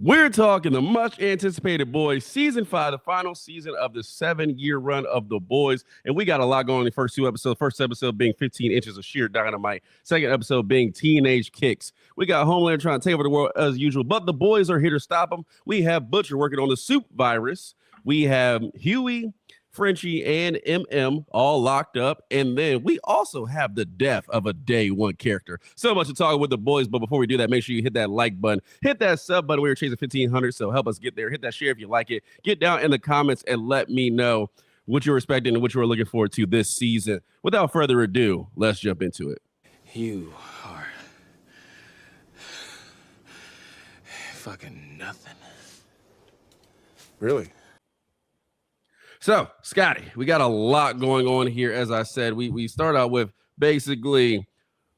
We're talking the much anticipated Boys season 5, the final season of the 7-year run of the Boys. And we got a lot going on in the first two episodes. First episode being 15 inches of sheer dynamite. Second episode being teenage kicks. We got Homelander trying to take over the world as usual, but the boys are here to stop them. We have Butcher working on the soup virus. We have Huey, Frenchie, and MM all locked up. And then we also have the death of a day one character. So much to talk with the boys. But before we do that, make sure you hit that like button, hit that sub button. We were chasing 1,500. So help us get there. Hit that share if you like it. Get down in the comments and let me know what you're expecting and what you're looking forward to this season. Without further ado, let's jump into it. You are fucking nothing. Really? So, Scotty, we got a lot going on here. As I said, we start out with basically,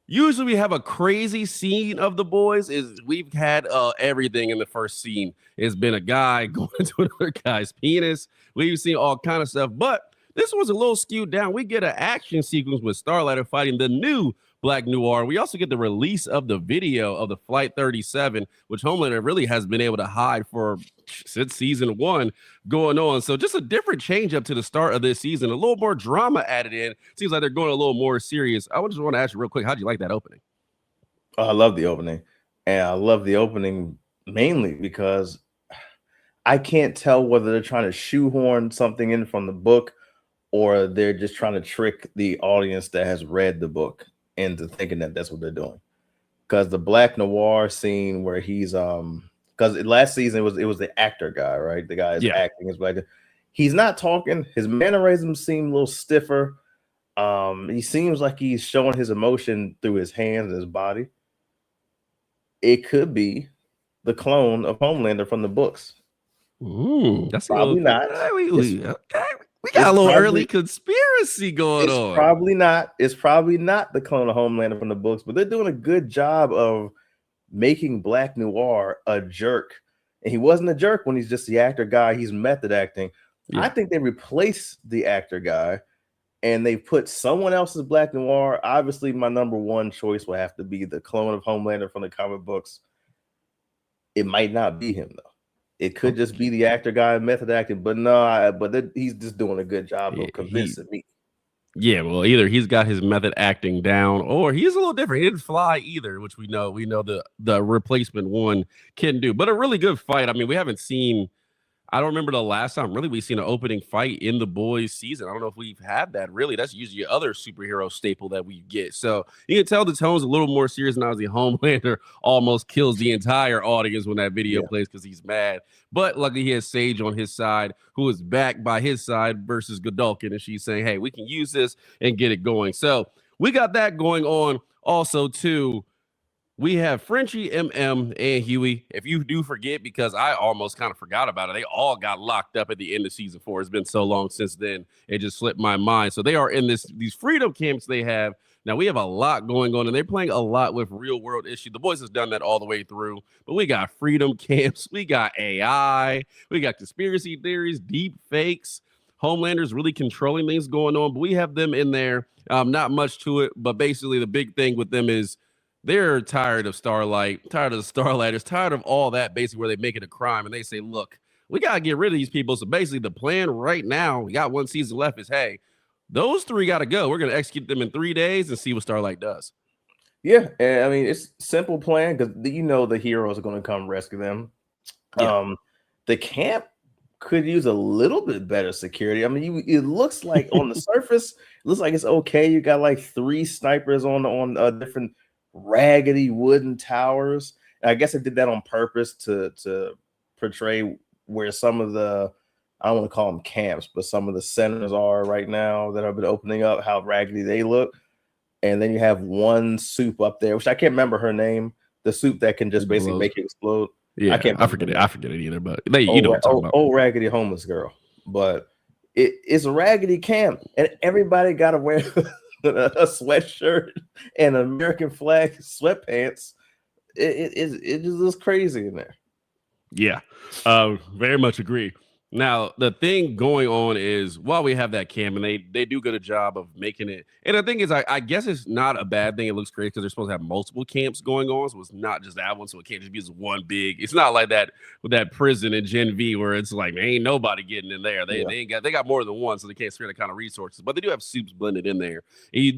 usually we have a crazy scene of the boys. We've had everything in the first scene. It's been a guy going into another guy's penis. We've seen all kind of stuff, but this was a little skewed down. We get an action sequence with Starlighter fighting the new Black Noir. We also get the release of the video of the Flight 37, which Homelander really has been able to hide for since season 1 going on. So just a different change up to the start of this season, a little more drama added in. Seems like they're going a little more serious. I just want to ask you real quick, how'd you like that opening? I love the opening. And I love the opening mainly because I can't tell whether they're trying to shoehorn something in from the book or they're just trying to trick the audience that has read the book into thinking that that's what they're doing. Because the Black Noir scene where he's because last season it was the actor guy, right? The guy is acting as Black. He's not talking. His mannerisms seem a little stiffer. He seems like he's showing his emotion through his hands and his body. It could be the clone of Homelander from the books. Ooh, that's probably not. We got a little early conspiracy going on. It's probably not the clone of Homelander from the books, but they're doing a good job of making Black Noir a jerk. And he wasn't a jerk when he's just the actor guy. He's method acting. Yeah. I think they replaced the actor guy and they put someone else's Black Noir. Obviously, my number one choice will have to be the clone of Homelander from the comic books. It might not be him, though. It could just be the actor guy method acting, but no, he's just doing a good job of convincing me. Yeah, well, either he's got his method acting down, or he's a little different. He didn't fly either, which we know the replacement one can do. But a really good fight. I mean, we haven't seen. I don't remember the last time really we've seen an opening fight in the boys season. I don't know if we've had that really. That's usually other superhero staple that we get. So you can tell the tone's a little more serious now as the Homelander almost kills the entire audience when that video plays because he's mad. But luckily he has Sage on his side, who is back by his side versus Godolkin. And she's saying, hey, we can use this and get it going. So we got that going on also too. We have Frenchie, MM, and Huey. If you do forget, because I almost kind of forgot about it, they all got locked up at the end of season 4. It's been so long since then, it just slipped my mind. So they are in these freedom camps they have. Now, we have a lot going on, and they're playing a lot with real-world issues. The boys has done that all the way through, but we got freedom camps. We got AI. We got conspiracy theories, deep fakes. Homelander's really controlling things going on, but we have them in there. Not much to it, but basically the big thing with them is they're tired of Starlight, tired of the Starlighters, tired of all that, basically where they make it a crime. And they say, look, we got to get rid of these people. So basically the plan right now, we got one season left, is, hey, those 3 got to go. We're going to execute them in 3 days and see what Starlight does. Yeah, and I mean, it's a simple plan because the heroes are going to come rescue them. Yeah. The camp could use a little bit better security. I mean, it looks like on the surface, it looks like it's okay. You got like 3 snipers on different raggedy wooden towers. And I guess I did that on purpose to portray where some of the, I don't want to call them camps, but some of the centers are right now that have been opening up, how raggedy they look. And then you have one soup up there, which I can't remember her name, the soup that can just basically make it explode. Yeah, I forget it either, but you know what I'm talking about. Old raggedy homeless girl. But it's a raggedy camp, and everybody got to wear a sweatshirt and American flag sweatpants. It just looks crazy in there. Yeah, very much agree. Now, the thing going on is while we have that cam and they do good a job of making it. And the thing is, I guess it's not a bad thing. It looks great because they're supposed to have multiple camps going on. So it's not just that one. So it can't just be just one big. It's not like that with that prison in Gen V where it's like, man, ain't nobody getting in there. They got more than one, so they can't spare the kind of resources. But they do have soups blended in there.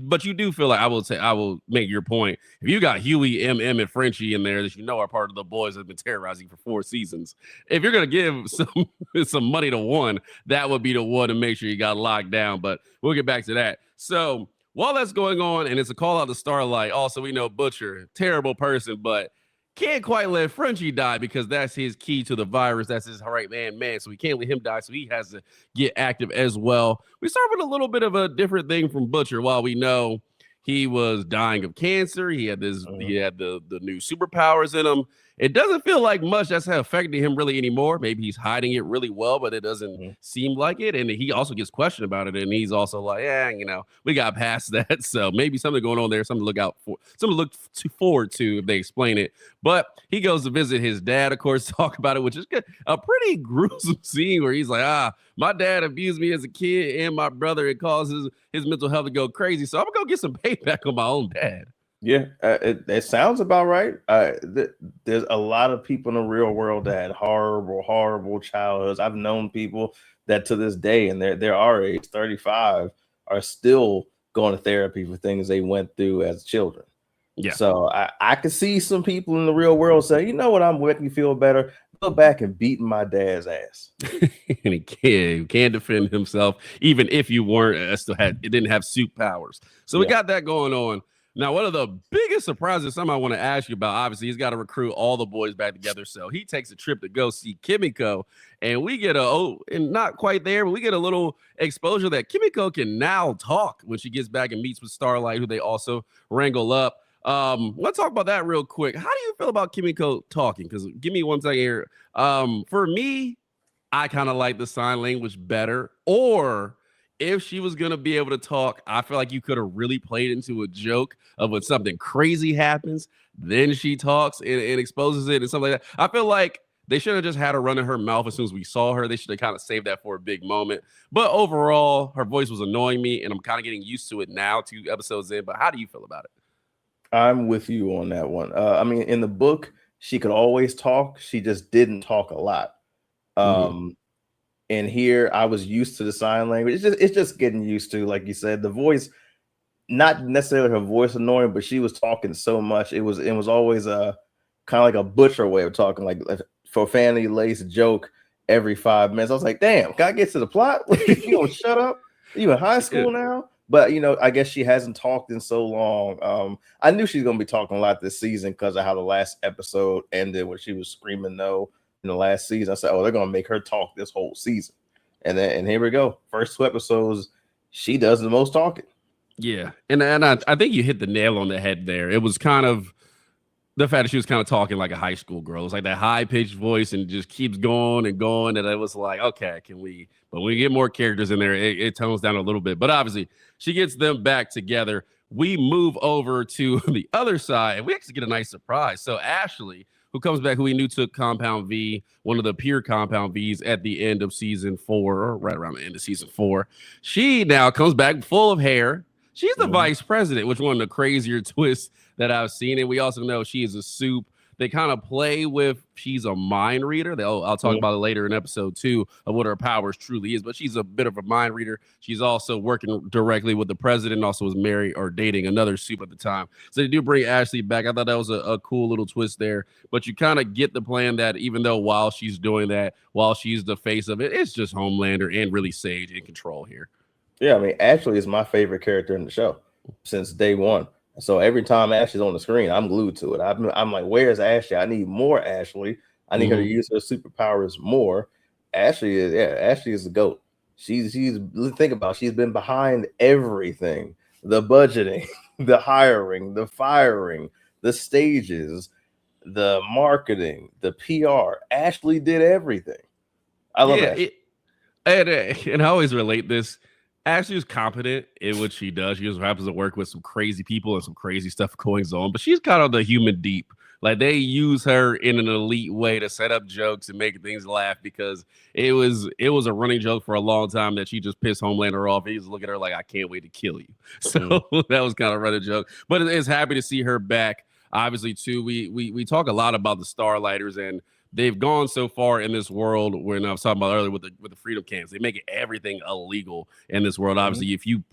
But you do feel like I will make your point. If you got Huey, MM, and Frenchie in there that you know are part of the boys that have been terrorizing for 4 seasons, if you're gonna give some money to one, that would be the one to make sure you got locked down. But we'll get back to that. So while that's going on, and it's a call out to Starlight, also we know Butcher, terrible person, but can't quite let Frenchie die because that's his key to the virus. That's his right man. So we can't let him die. So he has to get active as well. We start with a little bit of a different thing from Butcher. While we know he was dying of cancer, he had he had the new superpowers in him. It doesn't feel like much that's affecting him really anymore. Maybe he's hiding it really well, but it doesn't seem like it. And he also gets questioned about it, and he's also like, yeah, we got past that. So maybe something going on there, something to look out for, something to look forward to if they explain it. But he goes to visit his dad, of course, talk about it, which is good. A pretty gruesome scene where he's like, my dad abused me as a kid and my brother. It causes his mental health to go crazy. So I'm gonna go get some payback on my own dad. Yeah, it sounds about right. There's a lot of people in the real world that had horrible childhoods. I've known people that to this day, and they're our age, 35, are still going to therapy for things they went through as children. Yeah. So I could see some people in the real world say, you know what, I'm making you feel better. Go back and beating my dad's ass. And he can't defend himself, even if you weren't it didn't have soup powers. So we got that going on. Now, one of the biggest surprises, something I want to ask you about, obviously, he's got to recruit all the boys back together. So he takes a trip to go see Kimiko, and we get and not quite there, but we get a little exposure that Kimiko can now talk when she gets back and meets with Starlight, who they also wrangle up. Let's talk about that real quick. How do you feel about Kimiko talking? Because give me one second here. For me, I kind of like the sign language better, or if she was going to be able to talk, I feel like you could have really played into a joke of when something crazy happens, then she talks and exposes it and something like that. I feel like they should have just had her run in her mouth as soon as we saw her. They should have kind of saved that for a big moment. But overall, her voice was annoying me, and I'm kind of getting used to it now, 2 episodes in. But how do you feel about it? I'm with you on that one. I mean, in the book, she could always talk. She just didn't talk a lot. And here I was used to the sign language. It's just getting used to, like you said, the voice, not necessarily her voice annoying, but she was talking so much. It was always a kind of like a Butcher way of talking, like profanity laced joke every 5 minutes. I was like, damn, can I get to the plot? You gonna shut up? You in high school now? But I guess she hasn't talked in so long. I knew she's gonna be talking a lot this season because of how the last episode ended, where she was screaming no in the last season. I said, oh, they're gonna make her talk this whole season. And here we go. First 2 episodes, she does the most talking. Yeah. And I think you hit the nail on the head there. It was kind of the fact that she was kind of talking like a high school girl. It was like that high-pitched voice and just keeps going and going. And it was like, okay, but when we get more characters in there, it tones down a little bit. But obviously, she gets them back together. We move over to the other side, and we actually get a nice surprise. So Ashley, who comes back, who we knew took Compound V, one of the pure Compound Vs at the end of season 4, or right around the end of season 4. She now comes back full of hair. She's the vice president, which one of the crazier twists that I've seen. And we also know she is a soup. They kind of play with, she's a mind reader. I'll talk about it later in episode 2 of what her powers truly is, but she's a bit of a mind reader. She's also working directly with the president, also was married or dating another soup at the time. So they do bring Ashley back. I thought that was a cool little twist there, but you kind of get the plan that even though while she's doing that, while she's the face of it, it's just Homelander and really Sage in control here. Yeah, I mean, Ashley is my favorite character in the show since day one. So every time Ashley's on the screen, I'm glued to it. I'm like, where's Ashley? I need more Ashley. I need her to use her superpowers more. Ashley is the GOAT. She's think about it, she's been behind everything: the budgeting, the hiring, the firing, the stages, the marketing, the PR. Ashley did everything. I love Ashley. And I always relate this. Ashley is competent in what she does. She just happens to work with some crazy people and some crazy stuff going on, but she's kind of the human deep. Like they use her in an elite way to set up jokes and make things laugh because it was a running joke for a long time that she just pissed Homelander off. He was looking at her like, I can't wait to kill you. So that was kind of a running joke. But it's happy to see her back. Obviously, too, we talk a lot about the Starlighters, and they've gone so far in this world when I was talking about earlier with the freedom camps. They make everything illegal in this world. Obviously, if you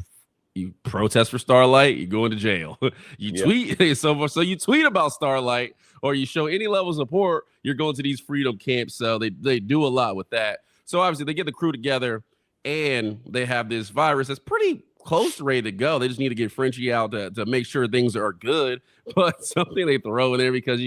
protest for Starlight, you go into jail. You tweet so you tweet about Starlight or you show any level of support, you're going to these freedom camps. So they do a lot with that. So obviously they get the crew together and they have this virus that's pretty close to ready to go. They just need to get Frenchie out to make sure things are good. But something they throw in there because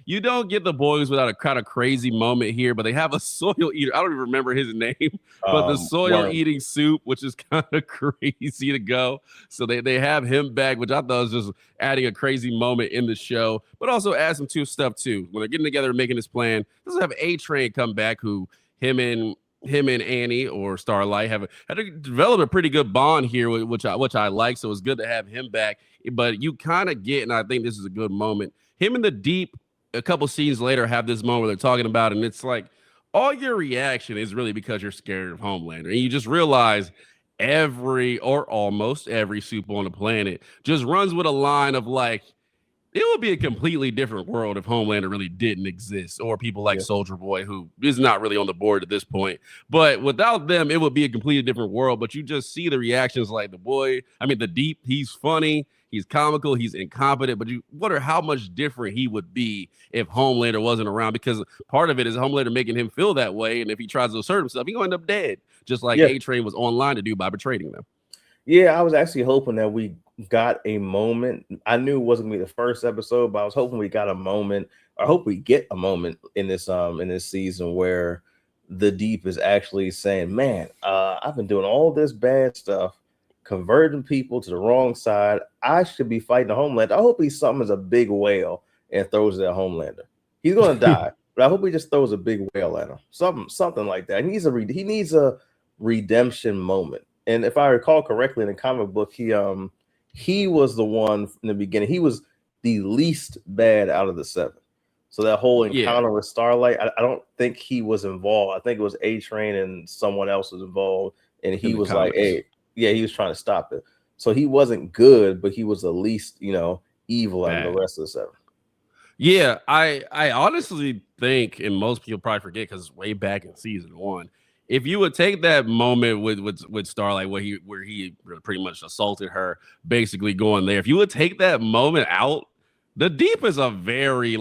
you don't get the boys without a kind of crazy moment here, but they have a soil eater. I don't even remember his name, but the soil eating soup, which is kind of crazy to go. So they have him back, which I thought was just adding a crazy moment in the show, but also add some stuff too. When they're getting together and making this plan, let's have A-Train come back, who him and Annie or Starlight had to develop a pretty good bond here, which I like. So it's good to have him back. But you kind of get, and I think this is a good moment, him in the Deep. A couple scenes later have this moment where they're talking about, and it's like all your reaction is really because you're scared of Homelander, and you just realize every or almost every soup on the planet just runs with a line of like, it would be a completely different world if Homelander really didn't exist, or people like Soldier Boy, who is not really on the board at this point. But without them, it would be a completely different world. But you just see the reactions like the Deep, he's funny. He's comical. He's incompetent. But you wonder how much different he would be if Homelander wasn't around, because part of it is Homelander making him feel that way. And if he tries to assert himself, he's going to end up dead, just like A-Train was online to do by betraying them. Yeah, I was actually hoping that we got a moment. I knew it wasn't going to be the first episode, but I was hoping we got a moment. I hope we get a moment in this season where the Deep is actually saying, man, I've been doing all this bad stuff, converting people to the wrong side. I should be fighting the Homelander. I hope he summons a big whale and throws it at Homelander. He's going to die, but I hope he just throws a big whale at him. Something like that. He needs a redemption moment. And if I recall correctly, in the comic book, he was the one in the beginning. He was the least bad out of the seven. So that whole encounter with Starlight, I don't think he was involved. I think it was A-Train and someone else was involved. And he was like, hey, he was trying to stop it. So he wasn't good, but he was the least, evil out of the rest of the seven. Yeah, I honestly think, and most people probably forget because it's way back in season 1, if you would take that moment with Starlight where he pretty much assaulted her, basically going there, if you would take that moment out, the Deep is a very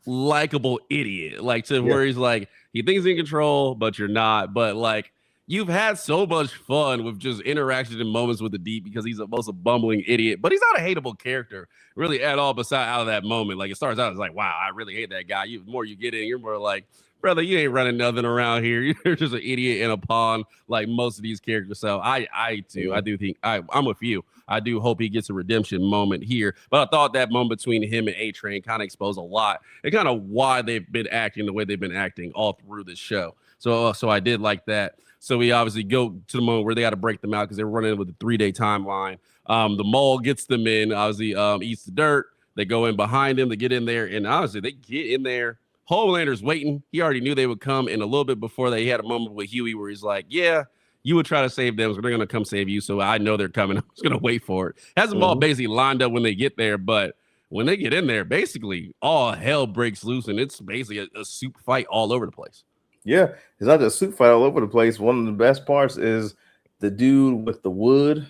likable idiot, where he's like, he thinks he's in control, but you're not. But you've had so much fun with just interactions and moments with the Deep because he's the most bumbling idiot, but he's not a hateable character really at all. Besides out of that moment, it starts out as like, wow, I really hate that guy. The more you get in, you're more like, brother, you ain't running nothing around here. You're just an idiot in a pond like most of these characters. So I do think I'm with you. I do hope he gets a redemption moment here. But I thought that moment between him and A-Train kind of exposed a lot and kind of why they've been acting the way they've been acting all through this show. So I did like that. So we obviously go to the moment where they got to break them out because they're running with a 3-day timeline. The mole gets them in, obviously eats the dirt. They go in behind him. They get in there, and honestly, they get in there. Homelander's waiting. He already knew they would come, and a little bit before he had a moment with Huey where he's like, yeah, you would try to save them, so they're going to come save you, so I know they're coming. I'm just going to wait for it. Has them all basically lined up when they get there, but when they get in there, basically all hell breaks loose, and it's basically a soup fight all over the place. Yeah, it's not just a soup fight all over the place. One of the best parts is the dude with the wood,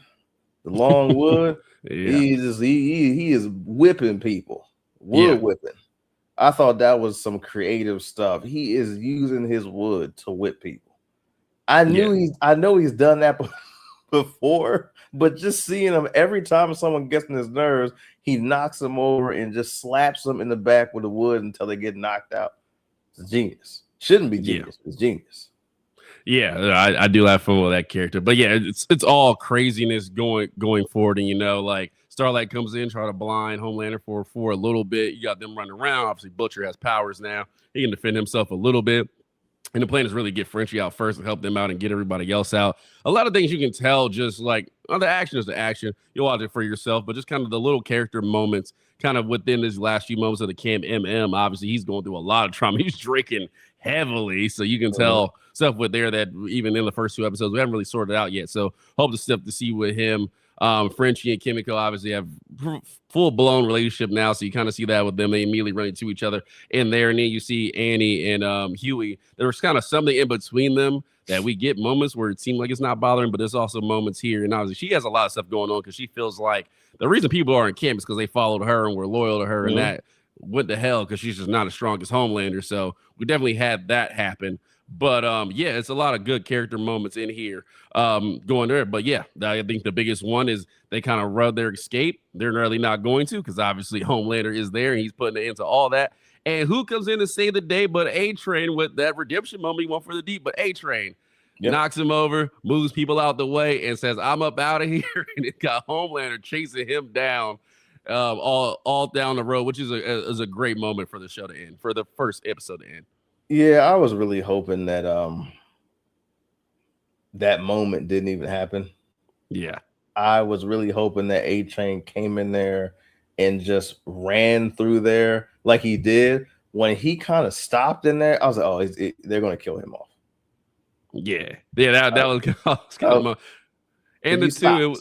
the long wood. He is whipping people, whipping. I thought that was some creative stuff. He is using his wood to whip people. I know he's done that before, but just seeing him every time someone gets on his nerves, he knocks them over and just slaps them in the back with the wood until they get knocked out. It's genius. Shouldn't be genius. It's genius. Yeah, I do have fun with that character. But yeah, it's all craziness going forward. And Starlight comes in, try to blind Homelander for a little bit. You got them running around. Obviously, Butcher has powers now. He can defend himself a little bit. And the plan is really get Frenchie out first and help them out and get everybody else out. A lot of things you can tell, just the action is the action. You'll watch it for yourself, but just kind of the little character moments kind of within his last few moments of the camp. Obviously, he's going through a lot of trauma. He's drinking heavily, so you can tell stuff with there that even in the first 2 episodes we haven't really sorted out yet. So hope to stuff to see with him. Frenchie and Kimiko obviously have full-blown relationship now, so you kind of see that with them. They immediately run into each other in there, and then you see Annie and Huey. There's kind of something in between them that we get moments where it seems like it's not bothering, but there's also moments here. And obviously she has a lot of stuff going on because she feels like the reason people are in camp is because they followed her and were loyal to her, and that went to hell because she's just not as strong as Homelander. So we definitely had that happen. But yeah, it's a lot of good character moments in here going there. But yeah, I think the biggest one is they kind of run their escape. They're really not going to, because obviously Homelander is there and he's putting it into all that. And who comes in to save the day but A-Train with that redemption moment he went for the deep, but A-Train knocks him over, moves people out the way, and says, I'm up out of here. And it got Homelander chasing him down all down the road, which is a great moment for the show to end, for the first episode to end. Yeah, I was really hoping that that moment didn't even happen. Yeah. I was really hoping that A-Train came in there and just ran through there like he did. When he kind of stopped in there, I was like, oh, they're going to kill him off. Yeah. That was kind of and the two,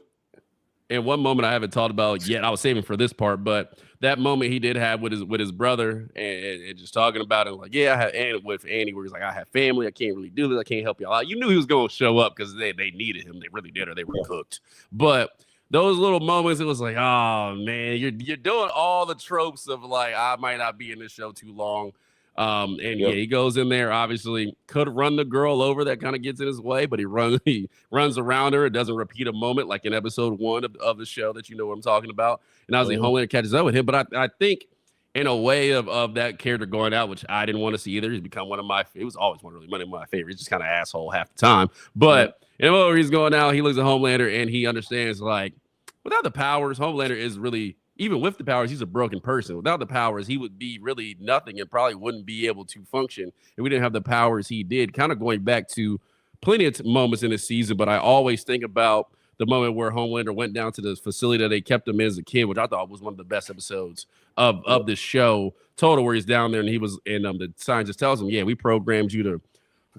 and one moment I haven't talked about yet, I was saving for this part, but that moment he did have with his brother and just talking about it, like, yeah, I have Annie, where he's like, I have family, I can't really do this, I can't help y'all out. You knew he was going to show up because they needed him, they really did, or they were cooked. But those little moments, it was like, oh man, you're doing all the tropes of like, I might not be in this show too long. And yeah, he goes in there, obviously could run the girl over, that kind of gets in his way, but he runs around her. It doesn't repeat a moment like in episode 1 of the show that you know what I'm talking about. And obviously Homelander catches up with him, but I think in a way of that character going out, which I didn't want to see either. He's become it was always one of my favorites. He's just kind of asshole half the time. But in a moment where he's going out, he looks at Homelander and he understands, like, without the powers, Homelander is really, even with the powers, he's a broken person. Without the powers, he would be really nothing and probably wouldn't be able to function if we didn't have the powers he did. Kind of going back to plenty of moments in this season, but I always think about the moment where Homelander went down to the facility that they kept him in as a kid, which I thought was one of the best episodes of the show. Total, where he's down there and the scientist tells him, yeah, we programmed you to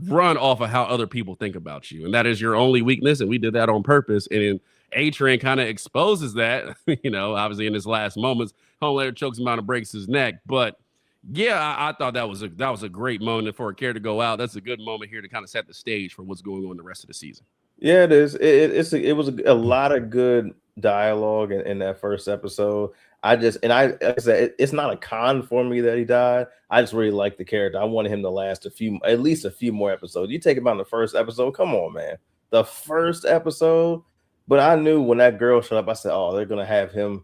run off of how other people think about you, and that is your only weakness, and we did that on purpose. And A-Train kind of exposes that, obviously in his last moments, Homelander chokes him out and breaks his neck. But yeah, I thought that was a great moment for a character to go out. That's a good moment here to kind of set the stage for what's going on the rest of the season. Yeah, it is. It was a lot of good dialogue in that first episode. Like I said, it's not a con for me that he died. I just really like the character. I wanted him to last at least a few more episodes. You take him out in the first episode, come on, man. The first episode. But I knew when that girl showed up, I said, oh, they're going to have him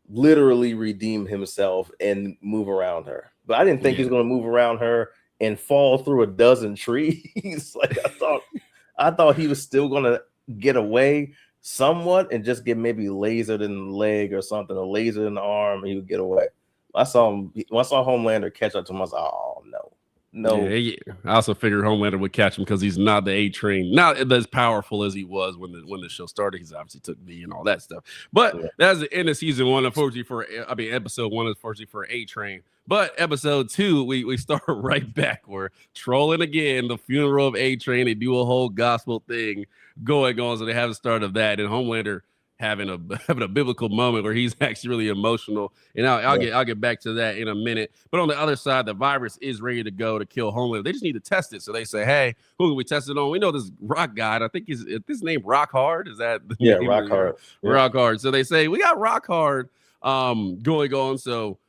literally redeem himself and move around her. But I didn't think he was going to move around her and fall through a dozen trees. Like I thought he was still going to get away somewhat and just get maybe lasered in the leg or something, or lasered in the arm, and he would get away. When I saw Homelander catch up to him, I was like, oh, no. Yeah, I also figured Homelander would catch him because he's not the A-Train, not as powerful as he was when the show started. He's obviously took V and all that stuff. But that's the end of season 1, unfortunately episode 1, unfortunately for A-Train. But episode 2, we start right back. We're trolling again, the funeral of A-Train. They do a whole gospel thing going on, so they have the start of that, and Homelander having a biblical moment where he's actually really emotional, and I'll get back to that in a minute. But on the other side, the virus is ready to go to kill Homelander. They just need to test it. So they say, hey, who can we test it on? We know this Rock guy. I think is this name Rock Hard? Is that the name? Rock Hard? Yeah. Rock Hard. So they say we got Rock Hard going on, so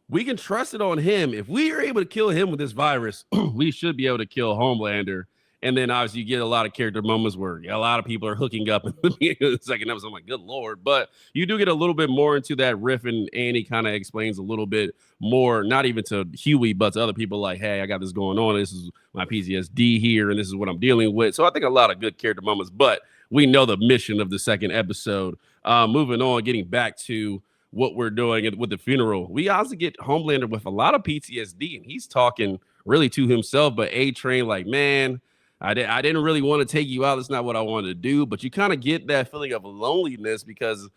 we can trust it on him. If we are able to kill him with this virus, we should be able to kill Homelander. And then obviously you get a lot of character moments where a lot of people are hooking up in the beginning of the second episode. I'm like, good Lord. But you do get a little bit more into that riff, and Annie kind of explains a little bit more, not even to Huey, but to other people, like, hey, I got this going on. This is my PTSD here, and this is what I'm dealing with. So I think a lot of good character moments, but we know the mission of the second episode. Moving on, getting back to what we're doing with the funeral, we also get Homelander with a lot of PTSD, and he's talking really to himself, but A-Train like, man, I didn't really want to take you out. That's not what I wanted to do. But you kind of get that feeling of loneliness because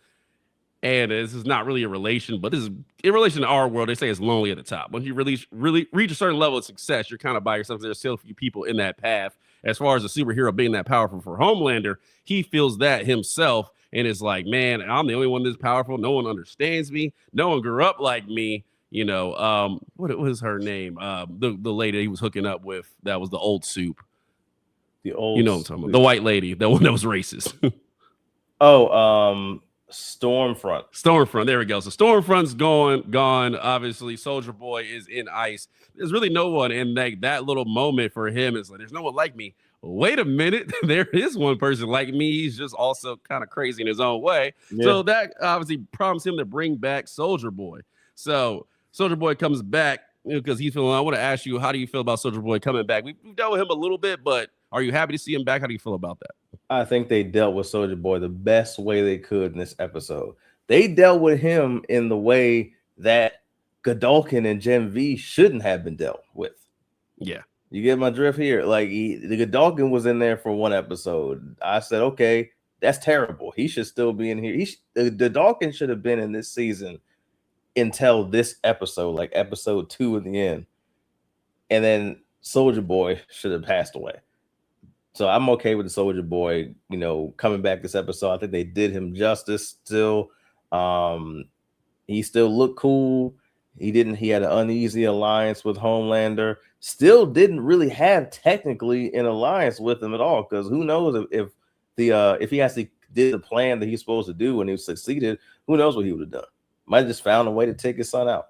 And this is not really a relation, but this is in relation to our world. They say it's lonely at the top. Once you really reach a certain level of success, you're kind of by yourself. There's still a few people in that path. As far as a superhero being that powerful for Homelander, he feels that himself and is like, man, I'm the only one that's powerful. No one understands me. No one grew up like me. You know, what was her name? The lady he was hooking up with, that was the old soup. The old, you know what I'm talking about. The white lady, the one that was racist. Stormfront. There we go. So Stormfront's gone. Obviously, Soldier Boy is in ice. There's really no one, and that little moment for him is like, there's no one like me. Wait a minute, there is one person like me. He's just also kind of crazy in his own way. Yeah. So that obviously prompts him to bring back Soldier Boy. So Soldier Boy comes back because he's feeling. I want to ask you, how do you feel about Soldier Boy coming back? We've dealt with him a little bit, but are you happy to see him back? How do you feel about that? I think they dealt with Soldier Boy the best way they could in this episode. They dealt with him in the way that Godolkin and Gen V shouldn't have been dealt with. Yeah. You get my drift here? Like, the Godolkin was in there for one episode. I said, okay, that's terrible. He should still be in here. The Godolkin should have been in this season until this episode, like episode 2 in the end. And then Soldier Boy should have passed away. So I'm okay with the Soldier Boy, coming back this episode. I think they did him justice still. He still looked cool. He had an uneasy alliance with Homelander. Still didn't really have technically an alliance with him at all, because who knows if he actually did the plan that he's supposed to do and he succeeded, who knows what he would have done. Might have just found a way to take his son out.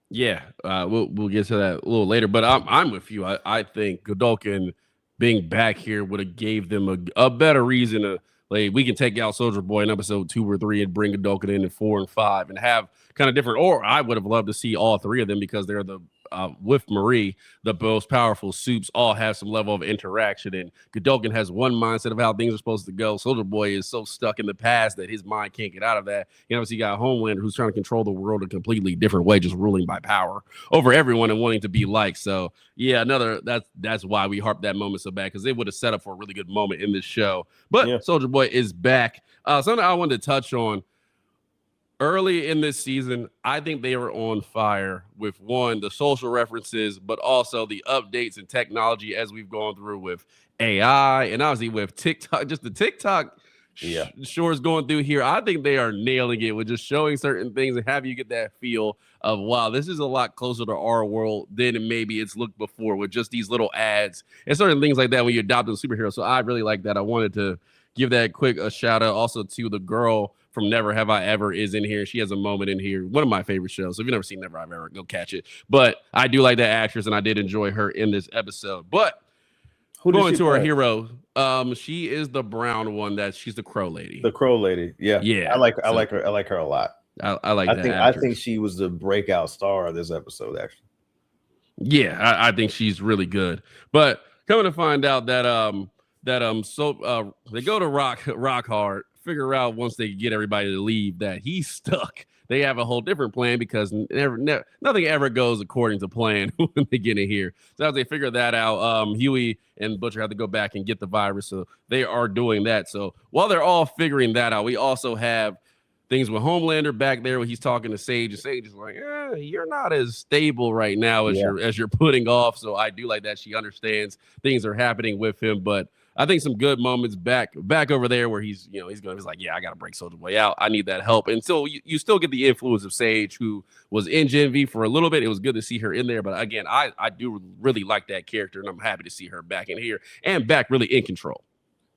Yeah, we'll get to that a little later, but I'm with you. I think Godolkin being back here would have gave them a better reason to, like, we can take out Soldier Boy in episode 2 or 3 and bring Godolkin in 4 and 5 and have kind of different. Or I would have loved to see all 3 of them, because they're with Marie, the most powerful soups all have some level of interaction, and Godolkin has one mindset of how things are supposed to go. Soldier Boy is so stuck in the past that his mind can't get out of that. So you got Homelander, who's trying to control the world a completely different way, just ruling by power over everyone and wanting to be liked. So yeah, that's why we harp that moment so bad, because it would have set up for a really good moment in this show. But yeah. Soldier Boy is back. Something I wanted to touch on. Early in this season, I think they were on fire with, one, the social references, but also the updates and technology as we've gone through with AI and obviously with TikTok, just the TikTok shorts going through here. I think they are nailing it with just showing certain things and have you get that feel of, wow, this is a lot closer to our world than maybe it's looked before, with just these little ads and certain things like that when you adopt a superhero. So I really like that. I wanted to give that a shout out also to the girl from Never Have I Ever is in here. She has a moment in here. One of my favorite shows. So if you've never seen Never Have I Ever, go catch it. But I do like that actress, and I did enjoy her in this episode. But going to her hero, she is the brown one. She's the Crow Lady. The Crow Lady. Yeah. Yeah. I like her. I like her a lot. I think she was the breakout star of this episode, actually. Yeah, I think she's really good. But coming to find out that they go to Rock Hard, figure out once they get everybody to leave that he's stuck. They have a whole different plan, because nothing ever goes according to plan when they get in here. So as they figure that out, Huey and Butcher have to go back and get the virus. So they are doing that. So while they're all figuring that out, we also have things with Homelander back there where he's talking to Sage, and Sage is like, you're not as stable right now as you're putting off. So I do like that she understands things are happening with him. But I think some good moments back over there where he's like, yeah, I got to break Soldier Boy out. I need that help. And so you still get the influence of Sage, who was in Gen V for a little bit. It was good to see her in there. But again, I do really like that character, and I'm happy to see her back in here and back really in control.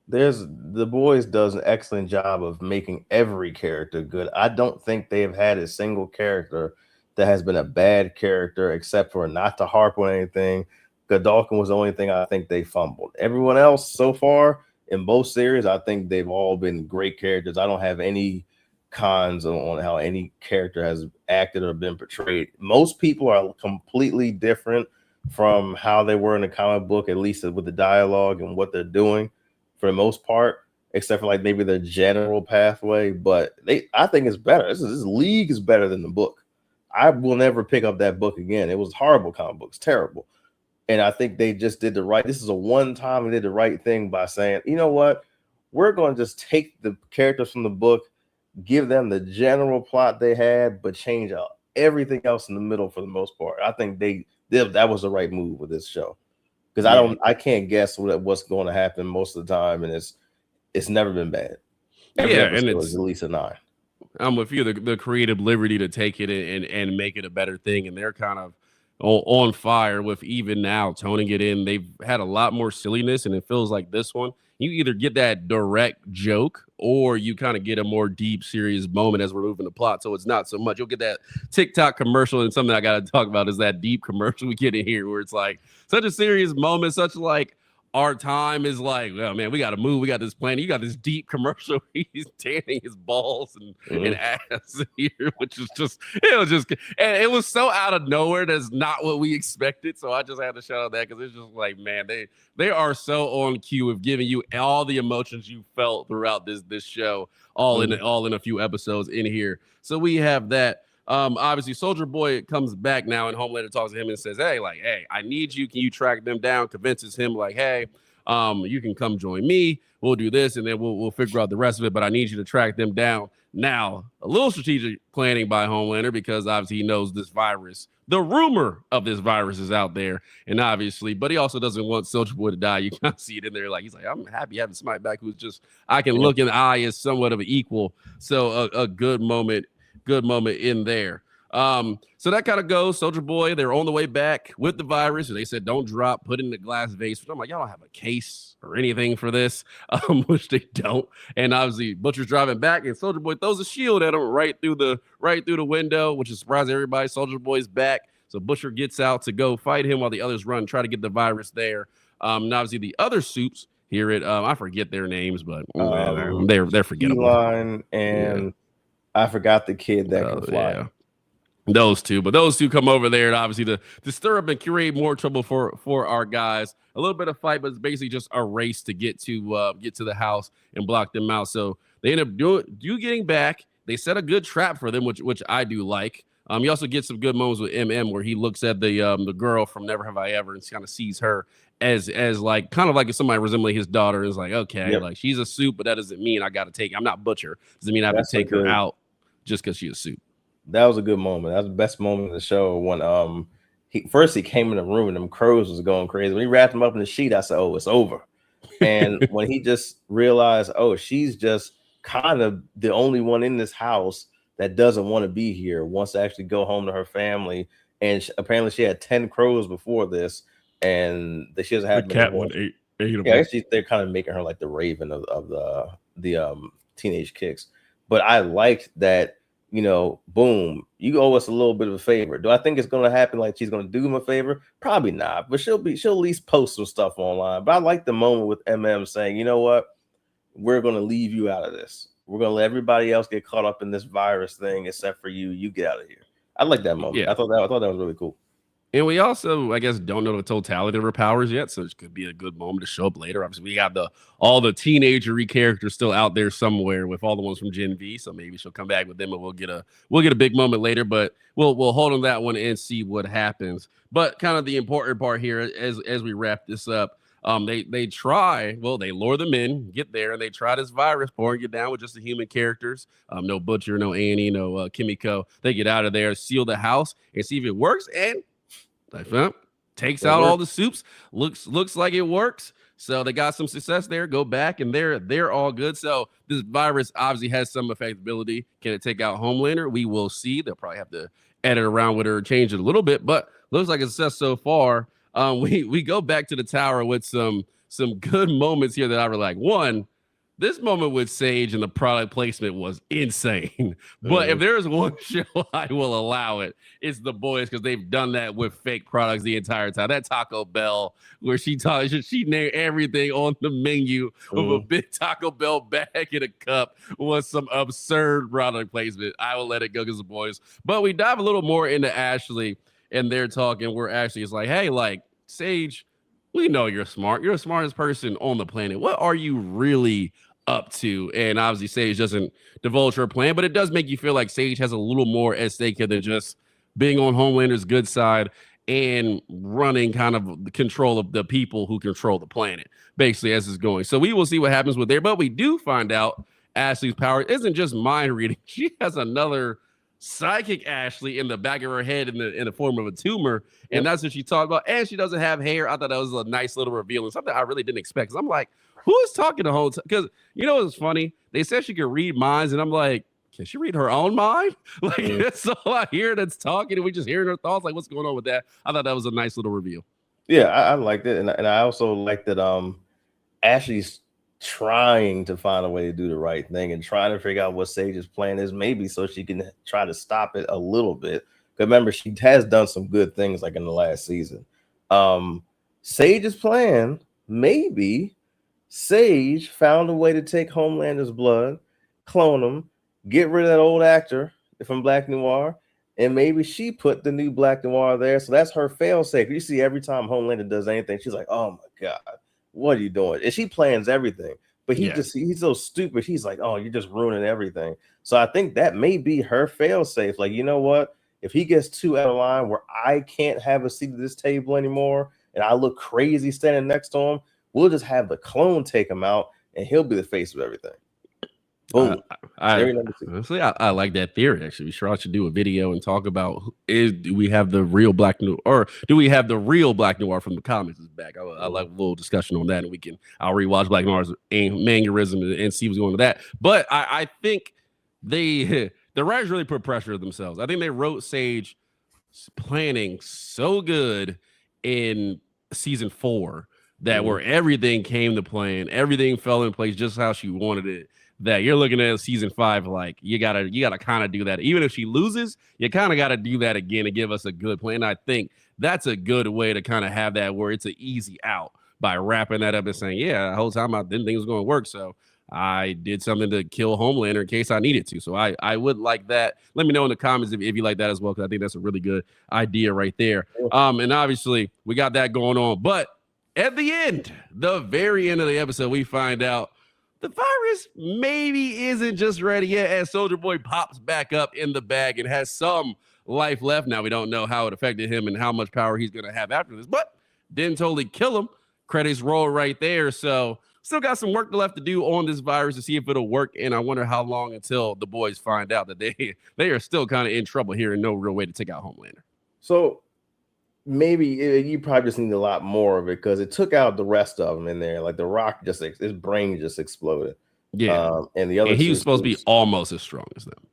The Boys does an excellent job of making every character good. I don't think they've had a single character that has been a bad character, except for, not to harp on anything, Godolkin was the only thing I think they fumbled. Everyone else so far in both series, I think they've all been great characters. I don't have any cons on how any character has acted or been portrayed. Most people are completely different from how they were in the comic book, at least with the dialogue and what they're doing for the most part, except for like maybe their general pathway. But I think it's better. This league is better than the book. I will never pick up that book again. It was horrible comic books, terrible. And I think they just did this is a one time they did the right thing by saying, you know what, we're going to just take the characters from the book give them the general plot they had, but change out everything else in the middle for the most part. I think that was the right move with this show, because I can't guess what's going to happen most of the time, and it's never been bad. Every episode is at least a 9. I'm with you. The creative liberty to take it and make it a better thing, and they're kind of on fire with even now toning it in. They've had a lot more silliness, and it feels like this one, you either get that direct joke or you kind of get a more deep, serious moment as we're moving the plot. So it's not so much. You'll get that TikTok commercial, and something I got to talk about is that deep commercial we get in here where it's like such a serious moment, such like our time is like, oh man, we got to move. We got this plan. You got this deep commercial. He's tanning his balls and ass here, which is just, and it was so out of nowhere. That's not what we expected. So I just had to shout out that, because it's just like, man, they are so on cue with giving you all the emotions you felt throughout this show, all in a few episodes in here. So we have that. Obviously, Soldier Boy comes back now, and Homelander talks to him and says, hey, I need you. Can you track them down? Convinces him, like, hey, you can come join me. We'll do this, and then we'll figure out the rest of it. But I need you to track them down. Now, a little strategic planning by Homelander, because obviously he knows this virus. The rumor of this virus is out there, and obviously, but he also doesn't want Soldier Boy to die. You can't see it in there. Like, he's like, I'm happy having somebody back who's just, I can look in the eye as somewhat of an equal. So a good moment in there. So that kind of goes. Soldier Boy, they're on the way back with the virus, and they said don't drop, put it in the glass vase. Which I'm like, y'all don't have a case or anything for this, which they don't. And obviously Butcher's driving back, and Soldier Boy throws a shield at him right through the window, which is surprising everybody. Soldier Boy's back, so Butcher gets out to go fight him while the others run, try to get the virus there. And obviously the other supes here at I forget their names, but they're forgettable. Line and I forgot the kid that can fly. Yeah. Those two come over there, and obviously to stir up and create more trouble for our guys. A little bit of fight, but it's basically just a race to get to the house and block them out. So they end up getting back. They set a good trap for them, which I do like. You also get some good moments with MM where he looks at the girl from Never Have I Ever and kind of sees her as like kind of like somebody resembling his daughter. Is like, okay, like she's a supe, but that doesn't mean I got to take. I'm not Butcher. Doesn't mean I have to take her out just because she's a supe. That was a good moment. That was the best moment of the show when he came in the room and them crows was going crazy. When he wrapped him up in the sheet, I said, oh, it's over. And when he just realized, oh, she's just kind of the only one in this house that doesn't want to be here, wants to actually go home to her family. And apparently she had 10 crows before this, and she doesn't have the cat one ate actually they're kind of making her like the Raven of the Teenage Kicks. But I liked that. Boom, you owe us a little bit of a favor. Do I think it's going to happen like she's going to do him a favor? Probably not, but she'll at least post some stuff online. But I like the moment with MM saying, you know what? We're going to leave you out of this. We're going to let everybody else get caught up in this virus thing except for you. You get out of here. I like that moment. Yeah. I thought that was really cool. And we also, I guess, don't know the totality of her powers yet, so it could be a good moment to show up later. Obviously, we got all the teenagery characters still out there somewhere with all the ones from Gen V, so maybe she'll come back with them, and we'll get a big moment later. But we'll hold on that one and see what happens. But kind of the important part here, as we wrap this up, they lure them in, get there, and they try this virus, pouring it down with just the human characters. No Butcher, no Annie, no Kimiko. They get out of there, seal the house, and see if it works, and takes out all the supes. Looks like it works. So they got some success there. Go back, and they're all good. So this virus obviously has some effectability. Can it take out Homelander? We will see. They'll probably have to edit around with her, change it a little bit, but looks like a success so far. We go back to the tower with some good moments here that I were like, one, this moment with Sage and the product placement was insane. But if there's one show I will allow it's The Boys, because they've done that with fake products the entire time. That Taco Bell, where she named everything on the menu with a big Taco Bell bag in a cup, was some absurd product placement. I will let it go because The Boys. But we dive a little more into Ashley, and they're talking where Ashley is like, hey, like, Sage, we know you're smart. You're the smartest person on the planet. What are you really up to? And obviously Sage doesn't divulge her plan, but it does make you feel like Sage has a little more at stake here than just being on Homelander's good side and running kind of the control of the people who control the planet, basically, as it's going. So we will see what happens with there, but we do find out Ashley's power isn't just mind reading. She has another psychic Ashley in the back of her head in the form of a tumor, and that's what she talked about. And she doesn't have hair. I thought that was a nice little reveal and something I really didn't expect. Because I'm like, who is talking the whole time? Because you know what's funny? They said she could read minds, and I'm like, can she read her own mind? Like that's all I hear that's talking, and we just hearing her thoughts. Like, what's going on with that? I thought that was a nice little reveal. Yeah, I liked it, and I also like that Ashley's trying to find a way to do the right thing and trying to figure out what Sage's plan is, maybe so she can try to stop it a little bit. Remember, she has done some good things like in the last season. Sage's plan, maybe Sage found a way to take Homelander's blood, clone him, get rid of that old actor from Black Noir, and maybe she put the new Black Noir there. So that's her fail-safe. You see, every time Homelander does anything, she's like, oh my God, what are you doing? And she plans everything. But he's so stupid. He's like, oh, you're just ruining everything. So I think that may be her fail-safe. Like, you know what? If he gets too out of line where I can't have a seat at this table anymore and I look crazy standing next to him, we'll just have the clone take him out and he'll be the face of everything. Boom. Honestly, I like that theory. Actually, sure, I should do a video and talk about do we have the real Black Noir, or do we have the real Black Noir from the comics is back? I like a little discussion on that, and I'll rewatch Black Noir's mannerism and see what's going on with that. But I think the writers really put pressure on themselves. I think they wrote Sage planning so good in season 4 that where everything came to plan, everything fell in place just how she wanted it. That you're looking at season 5, like you gotta kind of do that. Even if she loses, you kind of got to do that again and give us a good plan. I think that's a good way to kind of have that where it's an easy out by wrapping that up and saying, yeah, the whole time I didn't think it was going to work. So I did something to kill Homelander in case I needed to. So I would like that. Let me know in the comments if you like that as well, because I think that's a really good idea right there. And obviously we got that going on. But at the end, the very end of the episode, we find out the virus maybe isn't just ready yet, as Soldier Boy pops back up in the bag and has some life left. Now, we don't know how it affected him and how much power he's going to have after this, but didn't totally kill him. Credits roll right there. So still got some work left to do on this virus to see if it'll work. And I wonder how long until the boys find out that they are still kind of in trouble here and no real way to take out Homelander. So maybe you probably just need a lot more of it because it took out the rest of them in there. Like the Rock his brain just exploded. Yeah, and the other he was supposed to be almost as strong as them.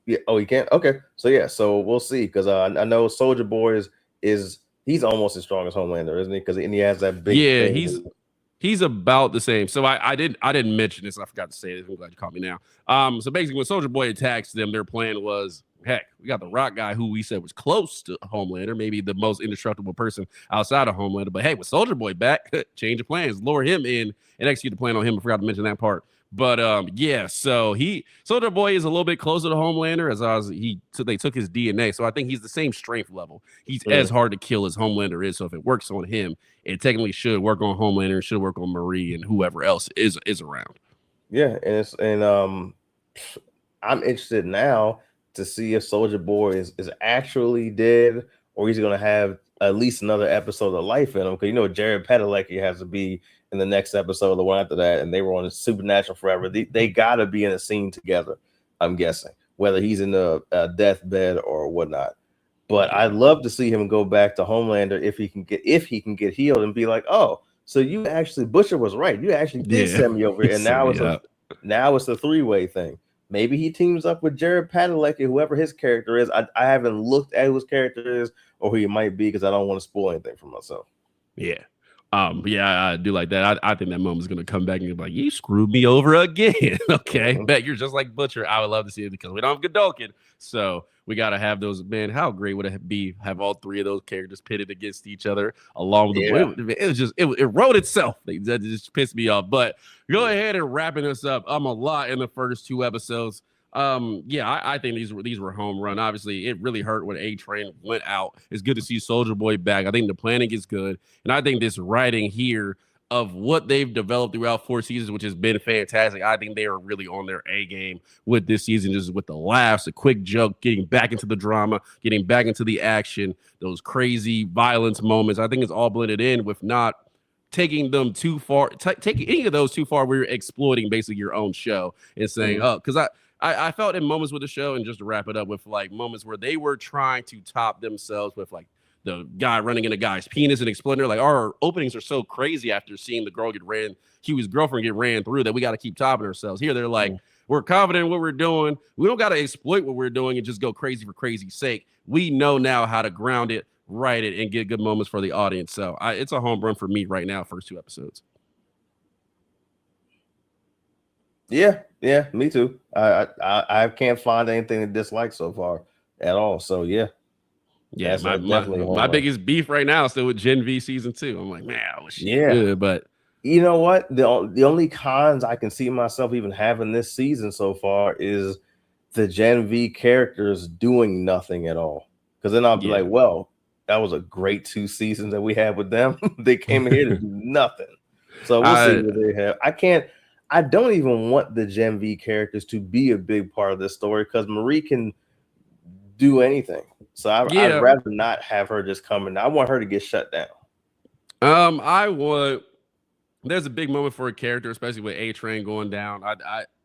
Yeah. Oh, he can't. Okay. So yeah. So we'll see because I know Soldier Boy he's almost as strong as Homelander, isn't he? Because he has that big. Yeah, he's about the same. So I didn't mention this. I forgot to say this. I'm glad you caught me now. So basically, when Soldier Boy attacks them, their plan was, heck, we got the Rock guy who we said was close to Homelander, maybe the most indestructible person outside of Homelander. But hey, with Soldier Boy back, change of plans, lure him in and execute the plan on him. I forgot to mention that part. But yeah, so Soldier Boy is a little bit closer to Homelander they took his DNA. So I think he's the same strength level. He's as hard to kill as Homelander is. So if it works on him, it technically should work on Homelander, should work on Marie and whoever else is around. Yeah, and I'm interested now to see if Soldier Boy is actually dead or he's going to have at least another episode of life in him. Because Jared Padalecki has to be in the next episode, the one after that, and they were on Supernatural forever. They got to be in a scene together, I'm guessing, whether he's in a deathbed or whatnot. But I'd love to see him go back to Homelander if he can get healed and be like, oh, so you actually, Butcher was right. You actually did send me over here. And now it's a 3-way thing. Maybe he teams up with Jared Padalecki, whoever his character is. I haven't looked at who his character is or who he might be because I don't want to spoil anything for myself. Yeah. But yeah, I do like that. I think that moment's going to come back and be like, you screwed me over again. Okay. Bet you're just like Butcher. I would love to see it because we don't have Godolkin. So we got to have those, man. How great would it be have all 3 of those characters pitted against each other along the way? It was just, it wrote itself. That just pissed me off. But go ahead and wrapping this up. I'm a lot in the first 2 episodes. I think these were home run. Obviously, it really hurt when A-Train went out. It's good to see Soldier Boy back. I think the planning is good. And I think this writing here of what they've developed throughout 4 seasons, which has been fantastic. I think they are really on their A game with this season, just with the laughs, the quick joke, getting back into the drama, getting back into the action, those crazy violence moments. I think it's all blended in with not taking them too far, taking any of those too far, we're exploiting basically your own show and saying, oh, because I felt in moments with the show, and just to wrap it up with like moments where they were trying to top themselves with like the guy running in a guy's penis and exploding. Like our openings are so crazy after seeing the girl get ran, Huey's girlfriend get ran through, that we got to keep topping ourselves. Here they're like, we're confident in what we're doing. We don't got to exploit what we're doing and just go crazy for crazy's sake. We know now how to ground it, write it, and get good moments for the audience. So it's a home run for me right now, first 2 episodes. Yeah, me too. I can't find anything to dislike so far at all. So yeah. Yeah, my biggest beef right now is still with Gen V season 2. I'm like, man, I wish she would, but you know what? The only cons I can see myself even having this season so far is the Gen V characters doing nothing at all. Because then I'll be like, well, that was a great 2 seasons that we had with them. They came here to do nothing. So we'll see what they have. I don't even want the Gen V characters to be a big part of this story, because Marie can do anything. So I'd rather not have her just come in. I want her to get shut down. There's a big moment for a character, especially with A-Train going down.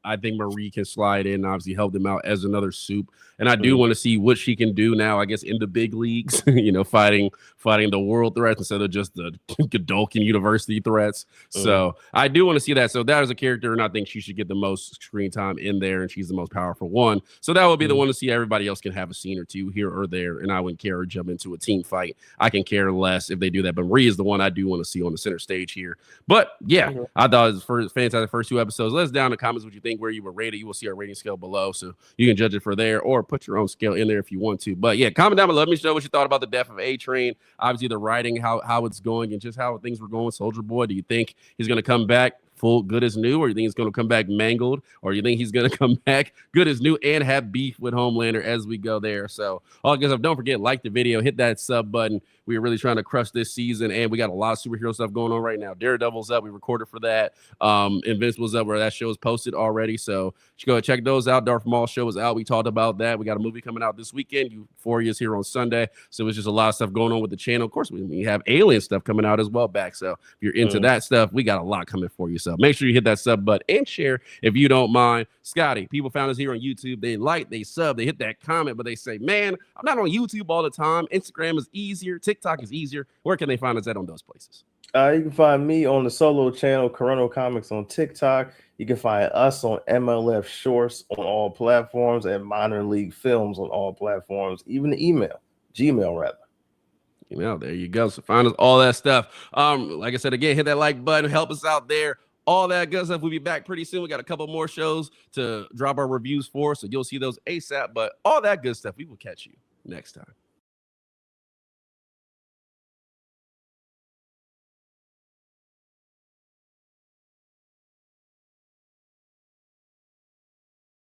I think Marie can slide in and obviously help them out as another soup. And I do want to see what she can do now, I guess, in the big leagues, fighting the world threats instead of just the Godolkin University threats. So I do want to see that. So that is a character, and I think she should get the most screen time in there, and she's the most powerful one. So that would be the one to see. Everybody else can have a scene or two here or there, and I wouldn't care or jump into a team fight. I can care less if they do that. But Marie is the one I do want to see on the center stage here. But yeah, I thought it was fantastic first 2 episodes. Let us down in the comments what you think, where you were rated. You will see our rating scale below, so you can judge it for there, or put your own scale in there if you want to. But yeah, comment down below. Let me know what you thought about the death of A-Train. Obviously, the writing, how it's going, and just how things were going. Soldier Boy, do you think he's going to come back full good as new, or you think he's going to come back mangled, or you think he's going to come back good as new and have beef with Homelander as we go there? So all good stuff. Don't forget, like the video, hit that sub button. We are really trying to crush this season, and we got a lot of superhero stuff going on right now. Daredevil's up. We recorded for that. Invincible's up, where that show is posted already. So you go check those out. Darth Maul show is out. We talked about that. We got a movie coming out this weekend. Euphoria is here on Sunday. So it's just a lot of stuff going on with the channel. Of course, we have Alien stuff coming out as well back. So if you're into that stuff, we got a lot coming for you. So make sure you hit that sub button and share if you don't mind. Scotty, people found us here on YouTube. They like, they sub, they hit that comment, but they say, man, I'm not on YouTube all the time. Instagram is easier. TikTok is easier. Where can they find us at on those places? You can find me on the solo channel, Kuronocomics, on TikTok. You can find us on MLF Shorts on all platforms, and Minor League Films on all platforms, even the Gmail rather. There you go. So find us all that stuff. Like I said, again, hit that like button, help us out there. All that good stuff. We'll be back pretty soon. We got a couple more shows to drop our reviews for, so you'll see those ASAP. But all that good stuff, we will catch you next time.